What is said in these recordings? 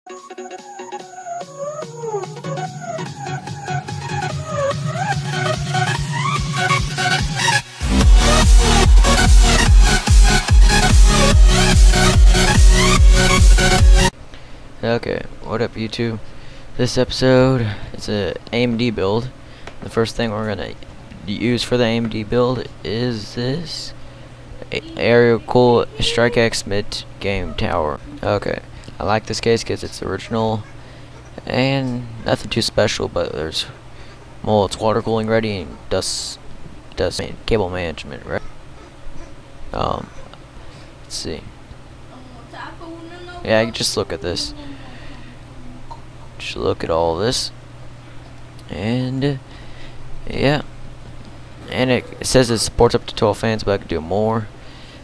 Okay, what up YouTube? This episode, it's a AMD build. The first thing we're gonna use for the AMD build is this Aerial Cool Strike X mid game tower. Okay, I like this case because it's original and nothing too special, but it's water cooling ready and does cable management, right? Let's see. Yeah, you just look at this. Just look at all this, and yeah, and it says it supports up to 12 fans, but I could do more.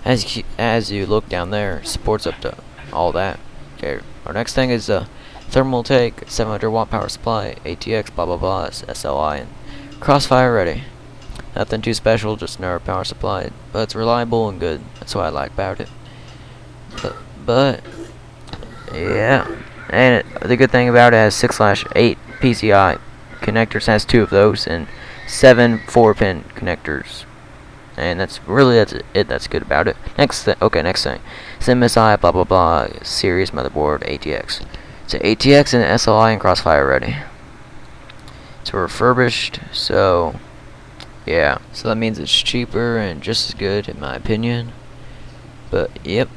As you look down there, it supports up to all that. Okay, our next thing is a thermal take, 700 watt power supply, ATX, blah blah blah, SLI, and crossfire ready. Nothing too special, just another power supply, but it's reliable and good. That's what I like about it. But yeah. And the good thing about it has 6/8 PCI connectors, has 2 of those, and 7 4-pin connectors. And that's it. That's good about it. Next thing, it's MSI blah blah blah series motherboard ATX. So ATX and SLI and crossfire ready. It's refurbished, so yeah. So that means it's cheaper and just as good in my opinion. But yep,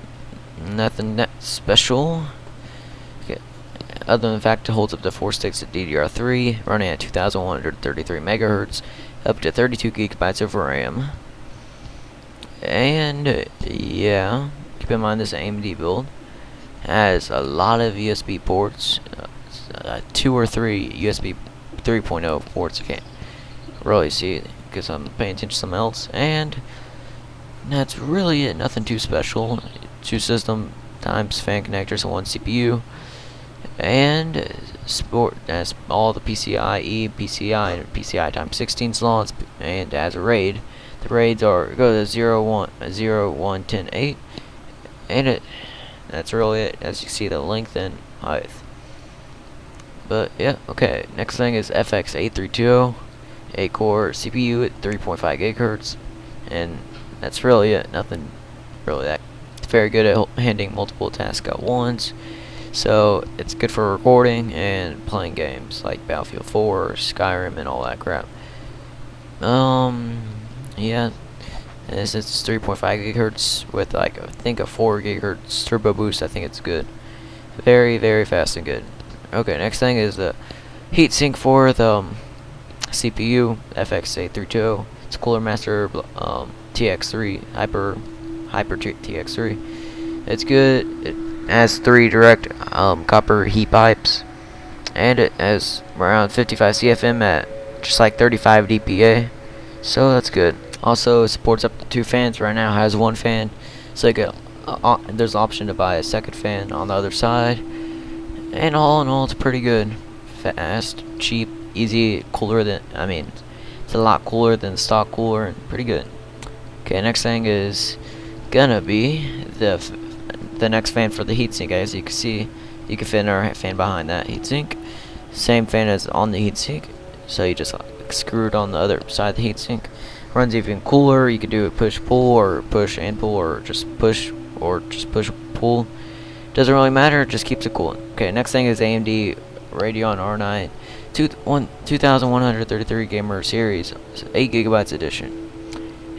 nothing that special. Other than the fact it holds up to 4 sticks of DDR3, running at 2133 megahertz, up to 32 gigabytes of RAM. And yeah, keep in mind this AMD build has a lot of USB ports, 2 or 3 USB 3.0 ports. I can't really see it because I'm paying attention to something else. And that's really it. Nothing too special. 2 system times fan connectors and 1 CPU. And as all the PCIe, PCI, and PCI times 16 slots, and as a RAID, the RAIDs go to 0, 1, 0, 1, 10, 8, and that's really it. As you see, the length and height. But yeah, okay. Next thing is FX8320, 8-core CPU at 3.5 gigahertz, and that's really it. Nothing really that. It's very good at handling multiple tasks at once. So it's good for recording and playing games like Battlefield 4, Skyrim, and all that crap. Yeah, this is 3.5 gigahertz with I think a 4 gigahertz turbo boost. I think it's good, very very fast and good. Okay, next thing is the heatsink for the CPU FX8320. It's Cooler Master TX3 Hyper TX3. It's good. It has 3 direct copper heat pipes, and it has around 55 CFM at just like 35 dPa, so that's good. Also, it supports up to 2 fans. Right now it has 1 fan, so there's an option to buy a second fan on the other side. And all in all, it's pretty good, fast, cheap, easy, cooler than it's a lot cooler than the stock cooler, and pretty good. Okay, next thing is gonna be the next fan for the heatsink. As you can see, you can fit another fan behind that heatsink. Same fan as on the heatsink, so you just screw it on the other side of the heatsink. Runs even cooler. You can do it push pull, or push and pull, or just push pull. Doesn't really matter. It just keeps it cooling. Okay, next thing is AMD Radeon R9 2133 Gamer Series 8 gigabytes edition,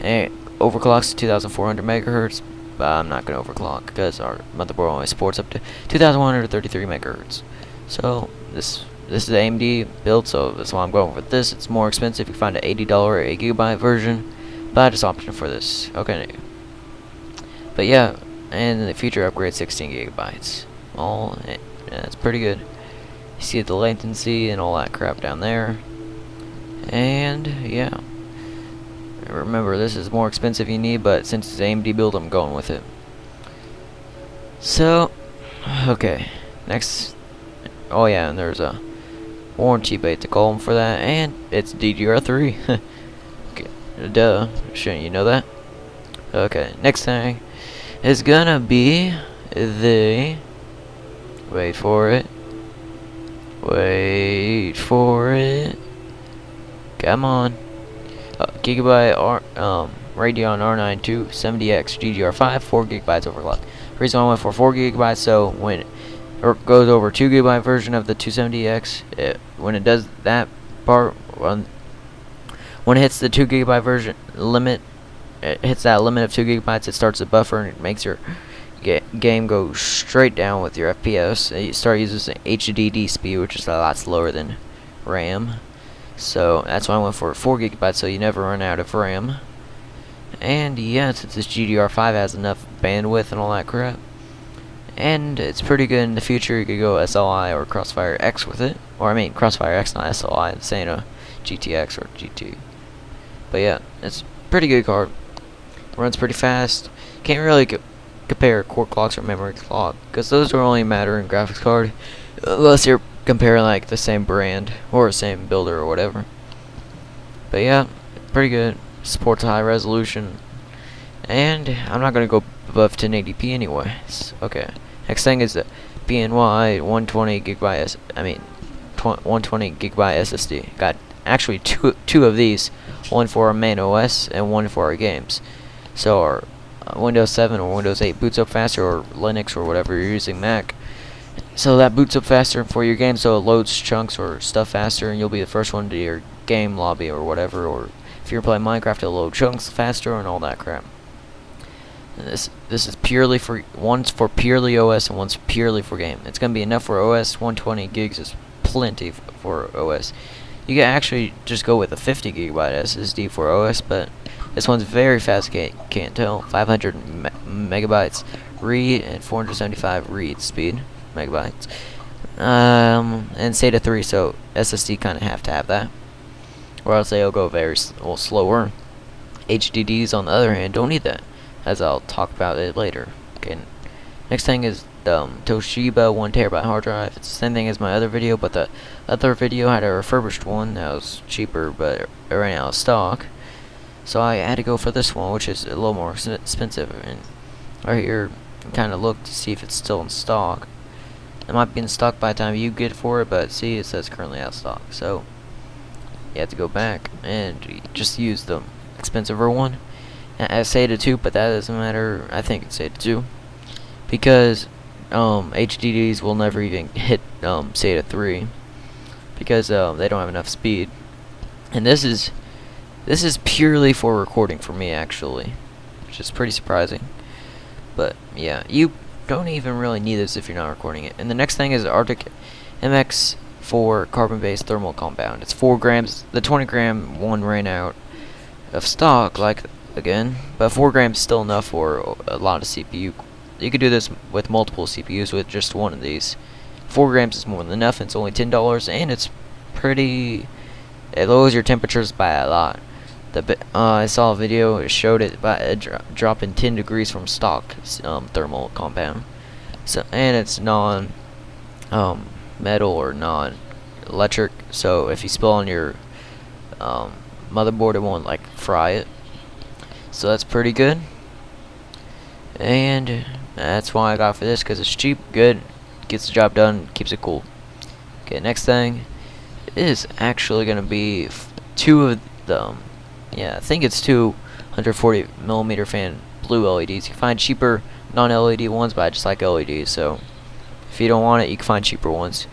and overclocks to 2400 megahertz. But I'm not going to overclock because our motherboard only supports up to 2133 megahertz. So this is the AMD build, so that's why I'm going with this. It's more expensive. You can find an $80 8 gigabyte version, but I just opted for this. Okay. But yeah, and in the future upgrade 16 gigabytes. That's pretty good. You see the latency and all that crap down there. And yeah. Remember, this is more expensive you need, but since it's AMD build, I'm going with it. So, okay, next, oh yeah, and there's a warranty bait to call them for that, and it's DDR3. Okay, duh, shouldn't you know that? Okay, next thing is gonna be the, wait for it, Wait for it. Come on. Gigabyte Radeon R9 270X GDR5, 4 gigabytes overclock. The reason I went for 4 gigabytes, so when it goes over 2 gigabyte version of the 270X, when it does that part, when it hits the 2 gigabyte version limit, it hits that limit of 2 gigabytes, it starts to buffer and it makes your game go straight down with your FPS. You start using HDD speed, which is a lot slower than RAM. So that's why I went for 4 gigabytes, so you never run out of RAM. And yeah, since this GDR5 has enough bandwidth and all that crap, and it's pretty good in the future, you could go SLI or Crossfire X with it. Or I mean Crossfire X, not SLI. I'm saying a GTX or GT. But yeah, it's a pretty good card. Runs pretty fast. Can't really compare core clocks or memory clock, because those don't only matter in graphics card unless you're comparing like the same brand or the same builder or whatever. But yeah, pretty good. Supports high resolution, and I'm not gonna go above 1080p anyway. Okay, next thing is the BNY 120 gigabyte 120 gigabyte SSD. Got actually two of these, one for our main OS and one for our games. So our Windows 7 or Windows 8 boots up faster, or Linux or whatever you're using, Mac. So that boots up faster for your game, so it loads chunks or stuff faster, and you'll be the first one to your game lobby or whatever. Or if you're playing Minecraft, it'll load chunks faster and all that crap. And this is purely for, one's for purely OS and one's purely for game. It's gonna be enough for OS. 120 gigs is plenty for OS. You can actually just go with a 50 gigabyte SSD for OS, but this one's very fast. Can't tell. 500 megabytes read and 475 read speed megabytes. And SATA 3, so SSD kind of have to have that, or else they'll go very slower. HDDs, on the other hand, don't need that, as I'll talk about it later. Okay. Next thing is the Toshiba 1TB hard drive. It's the same thing as my other video, but the other video had a refurbished one that was cheaper, but it ran out of stock. So I had to go for this one, which is a little more expensive. And right here, kind of look to see if it's still in stock. It might be in stock by the time you get for it, but see, it says currently out of stock. So you have to go back and just use the expensive one. I say SATA 2, but that doesn't matter. I think it's SATA 2 because HDDs will never even hit SATA 3 because they don't have enough speed. And this is purely for recording for me, actually, which is pretty surprising. But yeah, you don't even really need this if you're not recording it. And the next thing is Arctic MX4 carbon-based thermal compound. It's 4 grams. The 20 gram one ran out of stock, like again, but 4 grams is still enough for a lot of CPU. You could do this with multiple CPUs with just one of these. 4 grams is more than enough, and it's only $10, and it's pretty. It lowers your temperatures by a lot. I saw a video, it showed it by dropping 10 degrees from stock thermal compound. So, and it's non metal or non electric, so if you spill on your motherboard, it won't like fry it. So that's pretty good, and that's why I got for this, because it's cheap, good, gets the job done, keeps it cool. Okay, next thing is actually gonna be two of the yeah, I think it's 240mm fan blue LEDs. You can find cheaper non-LED ones, but I just like LEDs, so if you don't want it, you can find cheaper ones.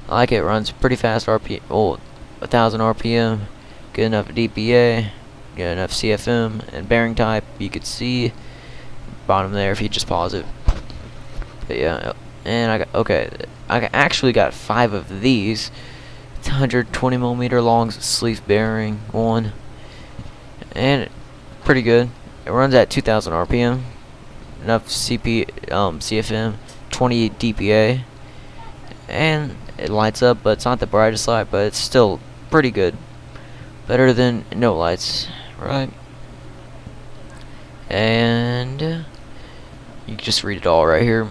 I like it. It runs pretty fast, 1000 RPM, good enough DPA, good enough CFM, and bearing type. You could see bottom there if you just pause it. But yeah, and I actually got 5 of these. It's 120mm long sleeve bearing one, and pretty good. It runs at 2000 RPM, enough CFM, 20 DPA, and it lights up, but it's not the brightest light, but it's still pretty good. Better than no lights, right? And you can just read it all right here.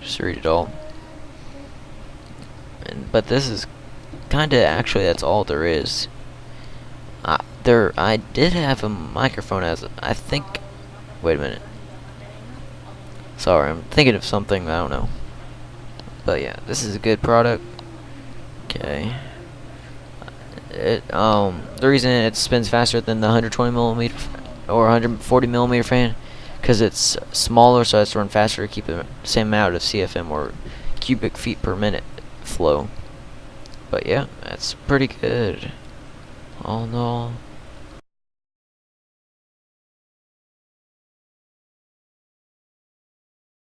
Just read it all. But this is kinda, actually, that's all there is. I did have a microphone as I think. Wait a minute. Sorry, I'm thinking of something, I don't know. But yeah, this is a good product. Okay. The reason it spins faster than the 120 millimeter or 140 millimeter fan, because it's smaller, so it has to run faster to keep the same amount of CFM or cubic feet per minute flow. But yeah, that's pretty good. All in all.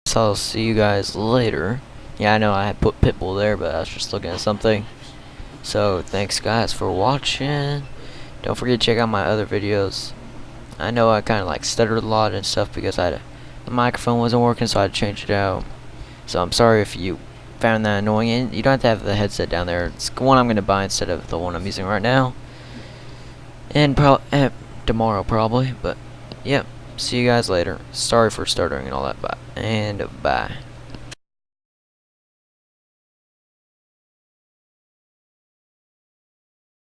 So I'll see you guys later. Yeah, I know I had put Pitbull there, but I was just looking at something. So thanks guys for watching. Don't forget to check out my other videos. I know I kind of like stuttered a lot and stuff because the microphone wasn't working, so I had to change it out. So I'm sorry if you found that annoying. And you don't have to have the headset down there. It's the one I'm gonna buy instead of the one I'm using right now. And tomorrow probably. But yeah, see you guys later. Sorry for stuttering and all that. Bye. And bye.